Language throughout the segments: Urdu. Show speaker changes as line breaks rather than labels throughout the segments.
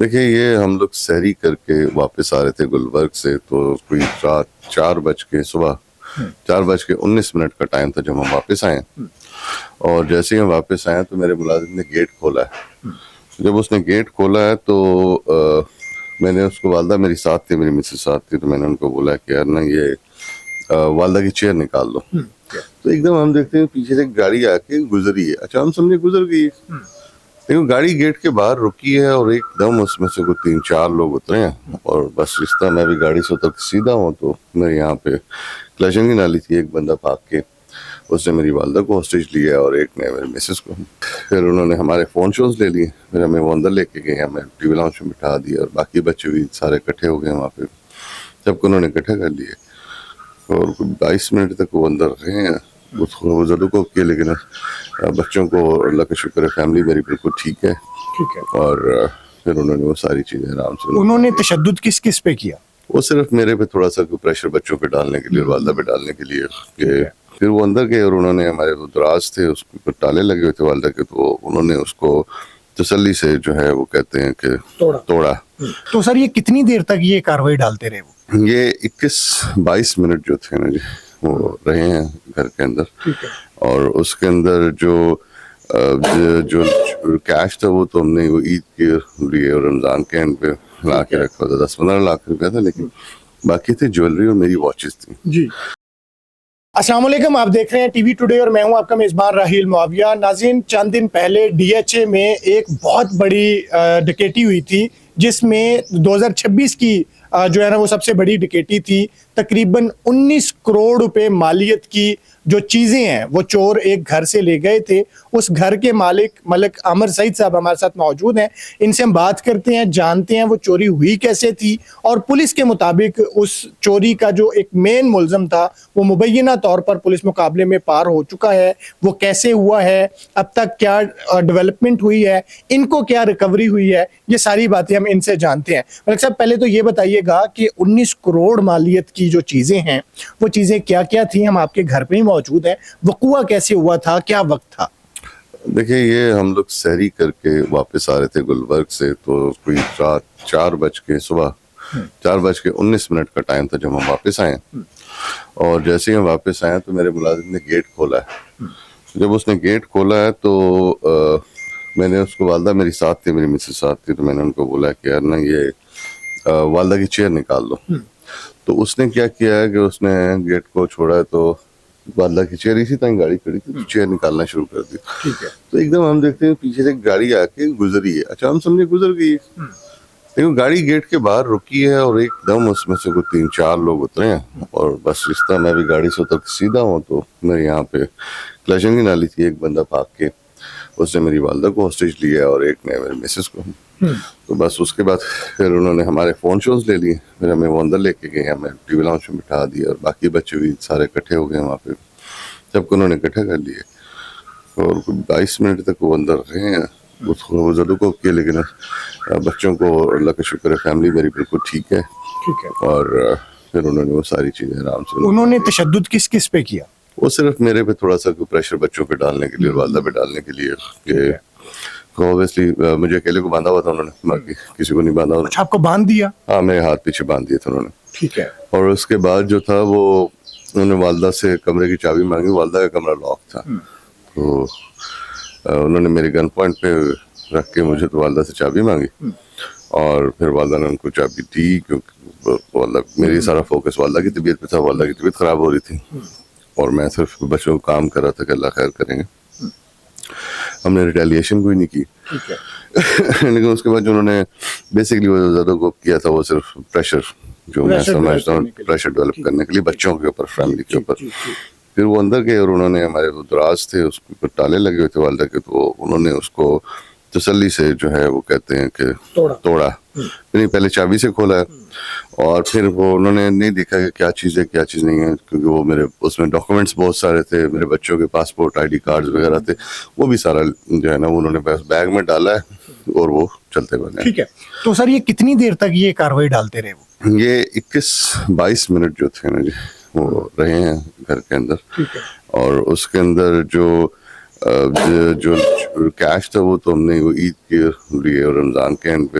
دیکھیے یہ ہم لوگ سحری کر کے واپس آ رہے تھے گلبرگ سے، تو کوئی رات 4:19 کا ٹائم تھا جب ہم واپس آئے، اور جیسے ہی ہم واپس آئے تو میرے ملازم نے گیٹ کھولا ہے۔ جب اس نے گیٹ کھولا ہے تو میں نے اس کو، والدہ میری ساتھ تھی، میری مسز ساتھ تھی، تو میں نے ان کو بولا کہ یار نا یہ والدہ کی چیئر نکال دو۔ تو ایک دم ہم دیکھتے ہیں پیچھے سے ایک گاڑی آ کے گزری ہے، اچھا ہم سمجھے گزر گئی ہے، لیکن گاڑی گیٹ کے باہر رکی ہے اور ایک دم اس میں سے کوئی 3-4 لوگ اترے ہیں، اور بس اس طرح میں بھی گاڑی سے اتر کے سیدھا ہوں تو میں یہاں پہ کلیشنگ کی نالی تھی، ایک بندہ بھاگ کے اس نے میری والدہ کو ہاسٹیج لیا اور ایک نے میری مسز کو۔ پھر انہوں نے ہمارے فون شوز لے لیے، پھر ہمیں وہ اندر لے کے گئے، ہمیں ٹی وی لاؤنج میں بٹھا دیا، اور باقی بچے بھی سارے اکٹھے ہو گئے وہاں پہ، سب کو انہوں نے اکٹھا کر لیے، اور 22 منٹ تک وہ اندر رہے ہیں۔ وہ ضرور کو کیا، لیکن بچوں کو اللہ کا شکر ہے فیملی میری بالکل ٹھیک ہے، اور پھر انہوں نے وہ ساری چیزیں آرام سے۔
انہوں نے تشدد کس پہ کیا؟
وہ صرف میرے پہ تھوڑا سا پریشر بچوں پہ ڈالنے کے لیے اور والدہ پہ ڈالنے کے لیے، کہ پھر وہ اندر گئے اور انہوں نے ہمارے وہ دراز تھے اس کے اوپر تالے لگے ہوئے تھے والدہ کے، تو انہوں نے اس کو تسلی سے جو ہے وہ کہتے ہیں کہ توڑا۔
تو سر یہ کتنی دیر تک یہ کاروائی ڈالتے رہے وہ؟
یہ 21-22 منٹ جو تھے نا جی، وہ رہے ہیں گھر کے اندر، اور اس کے اندر جو کیش تھا وہ تو ہم نے وہ عید کے لیے اور رمضان کے اینڈ پہ لا کے رکھا تھا، 10-15 لاکھ روپیہ تھا، لیکن باقی تھی جیولری اور میری واچز تھی
جی۔ السلام علیکم، آپ دیکھ رہے ہیں ٹی وی ٹوڈے اور میں ہوں آپ کا میزبان راحیل معاویہ۔ ناظرین، چند دن پہلے ڈی ایچ اے میں ایک بہت بڑی ڈکیٹی ہوئی تھی، جس میں 2026 کی جو ہے نا وہ سب سے بڑی ڈکیٹی تھی۔ تقریباً 19 کروڑ روپے مالیت کی جو چیزیں ہیں وہ چور ایک گھر سے لے گئے تھے۔ اس گھر کے ملک عامر سعید صاحب ہمارے ساتھ موجود ہیں، ان سے ہم بات کرتے ہیں، جانتے ہیں وہ چوری ہوئی کیسے تھی، اور پولیس کے مطابق اس چوری کا جو ایک مین ملزم تھا وہ مبینہ طور پر پولیس مقابلے میں پار ہو چکا ہے، وہ کیسے ہوا ہے، اب تک کیا ڈیولپمنٹ ہوئی ہے، ان کو کیا ریکوری ہوئی ہے، یہ ساری باتیں ہم ان سے جانتے ہیں۔ ملک صاحب، پہلے تو یہ بتائیے گا کہ 19 کروڑ مالیت کی جو چیزیں ہیں وہ چیزیں کیا کیا تھیں؟ ہم آپ کے گھر پہ ہی موجود ہیں، وقوع کیسے ہوا تھا، کیا وقت تھا؟
دیکھیے یہ ہم لوگ سحری کر کے واپس آ رہے تھے گلبرگ سے، تو کوئی رات 4:19 کا ٹائم تھا جب ہم واپس آئے، اور جیسے ہی ہم واپس آئے تو میرے ملازم نے گیٹ کھولا ہے۔ جب اس نے گیٹ کھولا ہے تو میں نے اس کو، والدہ میری ساتھ تھی، میری مسز ساتھ تھی، تو میں نے ان کو بولا کہ یار نا یہ والدہ کی چیئر نکال دو۔ تو اس نے کیا کیا ہے کہ اس نے گیٹ کو چھوڑا ہے، تو والدہ کی چیئر اسی طرح گاڑی کھڑی تھی، تو چیئر نکالنا شروع کر دی۔ تو ایک دم ہم دیکھتے ہیں پیچھے سے ایک گاڑی آ کے گزری ہے، اچھا ہم سمجھے گزر گئی ہے، لیکن گاڑی گیٹ کے باہر رکی ہے، اور ایک دم اس میں سے کوئی 3-4 لوگ اترے ہیں، اور بس اس طرح میں بھی گاڑی سے اتر کے سیدھا ہوں تو میں یہاں پہ کلیشنگ کی نالی تھی، ایک بندہ بھاگ کے اس نے میری والدہ کو ہاسٹیج لیا اور ایک نے میری مسز کو۔ تو بس اس کے بعد پھر انہوں نے ہمارے فون شوز لے لیے، پھر ہمیں وہ اندر لے کے گئے، ہمیں ٹی وی لاؤنج میں بٹھا دیا، اور باقی بچے بھی سارے اکٹھے ہو گئے وہاں پہ، سب کو انہوں نے اکٹھا کر لیے، اور 22 منٹ تک وہ اندر رہے ہیں۔ وہ ضرور کو کیا، لیکن بچوں کو اللہ کا شکر ہے فیملی میری بالکل ٹھیک ہے، اور پھر انہوں نے وہ ساری چیزیں آرام سے۔
انہوں نے تشدد کس پہ کیا؟
وہ صرف میرے پہ تھوڑا سا پریشر بچوں پہ ڈالنے کے لیے اور والدہ پہ ڈالنے کے لیے، کہ اوبیسلی مجھے اکیلے کو باندھا ہوا تھا انہوں نے، باقی کسی کو نہیں باندھا۔
اچھا، آپ کو باندھ دیا؟
ہاں، میرے ہاتھ پیچھے باندھ دیے تھے انہوں نے۔
ٹھیک ہے۔
اور اس کے بعد جو تھا وہ انہوں نے والدہ سے کمرے کی چابی مانگی، والدہ کا کمرہ لاک تھا، تو انہوں نے میری گن پوائنٹ پہ رکھ کے مجھے تو والدہ سے چابی مانگی، اور پھر والدہ نے ان کو چابی دی، کیونکہ والدہ، میری سارا فوکس والدہ کی طبیعت پہ تھا، والدہ کی طبیعت خراب ہو رہی تھی، اور میں صرف بچوں کو کام کر رہا تھا کہ اللہ خیر کریں گے۔ ہم نے ریٹیلیشن کوئی نہیں کی، لیکن اس کے بعد جو انہوں نے بیسکلی وہ زیادہ کو کیا تھا وہ صرف پریشر، جو میں سمجھتا ہوں پریشر ڈیولپ کرنے کے لیے بچوں کے اوپر، فیملی کے اوپر۔ پھر وہ اندر گئے اور انہوں نے ہمارے وہ دراز تھے اس کے اوپر تالے لگے ہوئے تھے والدہ کے، تو انہوں نے اس کو تسلی سے جو ہے وہ کہتے ہیں کہ توڑا، یعنی پہلے چابی سے کھولا ہے، اور پھر وہ انہوں نے نہیں دیکھا کہ کیا چیز ہے کیا چیز نہیں ہے، کیونکہ وہ میرے اس میں ڈاکومنٹس بہت سارے تھے، میرے بچوں کے پاسپورٹ، آئی ڈی کارڈز وغیرہ تھے، وہ بھی سارا جو ہے نا انہوں نے بس بیگ میں ڈالا ہے اور وہ چلتے بنے۔
ٹھیک ہے، تو سر یہ کتنی دیر تک یہ کاروائی ڈالتے رہے وہ؟
یہ 21-22 منٹ جو تھے نا جی، وہ رہے ہیں گھر کے اندر، اور اس کے اندر جو کیش تھا وہ تو ہم نے وہ عید کے لیے اور رمضان کے اینڈ پہ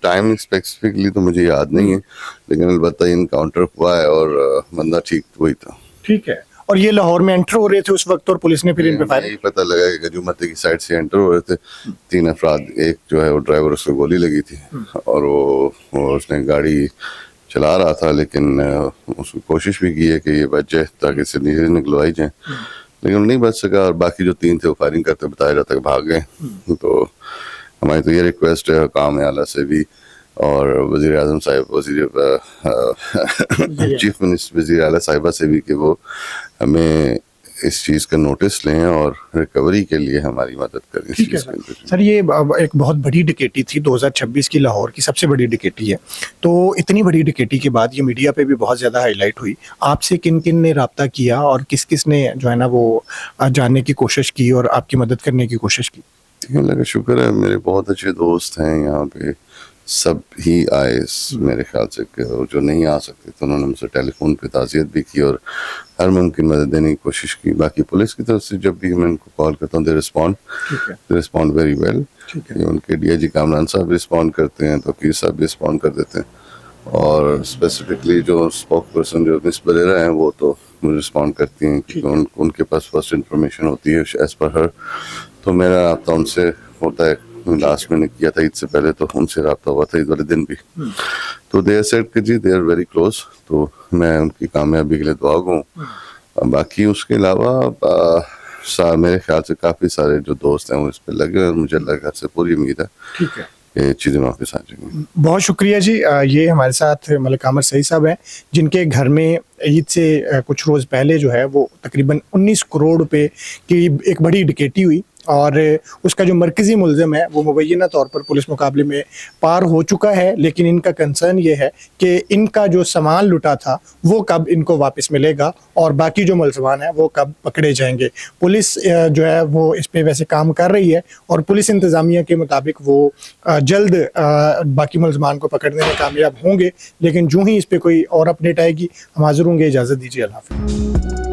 ٹائم اسپیسیفکلی تو مجھے یاد نہیں ہے، لیکن البتہ یہ انکاؤنٹر ہوا ہے اور بندہ ٹھیک وہی تھا.
ٹھیک ہے. اور یہ لاہور میں انٹر ہو رہے تھے اس وقت اور پولیس نے پھر ان پہ فائر.
یہی پتہ لگا کہ گجومتی کی سائڈ سے انٹر ہو رہے تھے 3 افراد. ایک جو ہے وہ ڈرائیور، اس کو گولی لگی تھی اور وہ اس نے گاڑی چلا رہا تھا، لیکن اس کو کوشش بھی کی ہے کہ یہ بچ جائے تاکہ اس سے نیچے نکلوائی جائیں، لیکن نہیں بچ سکا. اور باقی جو 3 تھے وہ فائرنگ کرتے بتایا جاتا ہے بھاگ گئے. تو ہماری تو یہ ریکویسٹ ہے حکام اعلیٰ سے بھی اور وزیر اعظم صاحب، چیف منسٹر وزیر اعلیٰ صاحبہ سے بھی کہ وہ ہمیں اس چیز کا نوٹس لیں اور ریکوری کے لیے ہماری مدد کریں.
ٹھیک ہے سر. یہ ایک بہت بڑی ڈکیٹی تھی 2026 کی، لاہور کی سب سے بڑی ڈکیٹی ہے. تو اتنی بڑی ڈکیٹی کے بعد یہ میڈیا پہ بھی بہت زیادہ ہائی لائٹ ہوئی. آپ سے کن کن نے رابطہ کیا اور کس کس نے جو ہے نا وہ جاننے کی کوشش کی اور آپ کی مدد کرنے کی کوشش کی؟
اللہ کا شکر ہے، میرے بہت اچھے دوست ہیں یہاں پہ، سب ہی آئے میرے خیال سے، کہ جو نہیں آ سکتے تو انہوں نے مجھ سے ٹیلی فون پہ تعزیت بھی کی اور ہر ممکن مدد دینے کی کوشش کی. باقی پولیس کی طرف سے جب بھی میں ان کو کال کرتا ہوں دے رسپونڈ ویری ویل. ان کے ڈی آئی جی کامران صاحب رسپونڈ کرتے ہیں، توقیر صاحب بھی رسپونڈ کر دیتے ہیں، اور اسپیسیفکلی جو اسپوک پرسن جو مس بریرا ہیں وہ تو رسپونڈ کرتی ہیں کیونکہ ان کے پاس فرسٹ انفارمیشن ہوتی ہے ایز پر ہر. تو میرا رابطہ ان سے ہوتا ہے. لاسٹ میں نے کیا تھا عید سے پہلے، تو ان سے رابطہ ہوا تھا عید والے دن بھی. تو دے سیڈ کہ جی دے آر ویری کلوز. تو میں ان کی کامیابی کے لیے دعا گو ہوں. باقی اس کے علاوہ میرے خیال سے کافی سارے جو دوست ہیں وہ اس پہ لگے، اور مجھے اللہ گھر سے پوری امید ہے. ٹھیک ہے، یہ چیزیں واپس آ جائیں گی.
بہت شکریہ جی. یہ ہمارے ساتھ ملک عامر سعید صاحب ہیں، جن کے گھر میں عید سے کچھ روز پہلے جو ہے وہ تقریباً 19 کروڑ روپے کی ایک بڑی ڈکیٹی ہوئی، اور اس کا جو مرکزی ملزم ہے وہ مبینہ طور پر پولیس مقابلے میں پار ہو چکا ہے. لیکن ان کا کنسرن یہ ہے کہ ان کا جو سامان لٹا تھا وہ کب ان کو واپس ملے گا، اور باقی جو ملزمان ہیں وہ کب پکڑے جائیں گے. پولیس جو ہے وہ اس پہ ویسے کام کر رہی ہے، اور پولیس انتظامیہ کے مطابق وہ جلد باقی ملزمان کو پکڑنے میں کامیاب ہوں گے. لیکن جو ہی اس پہ کوئی اور اپڈیٹ آئے گی ہم حاضر ہوں گے. اجازت دیجیے، اللہ حافظ.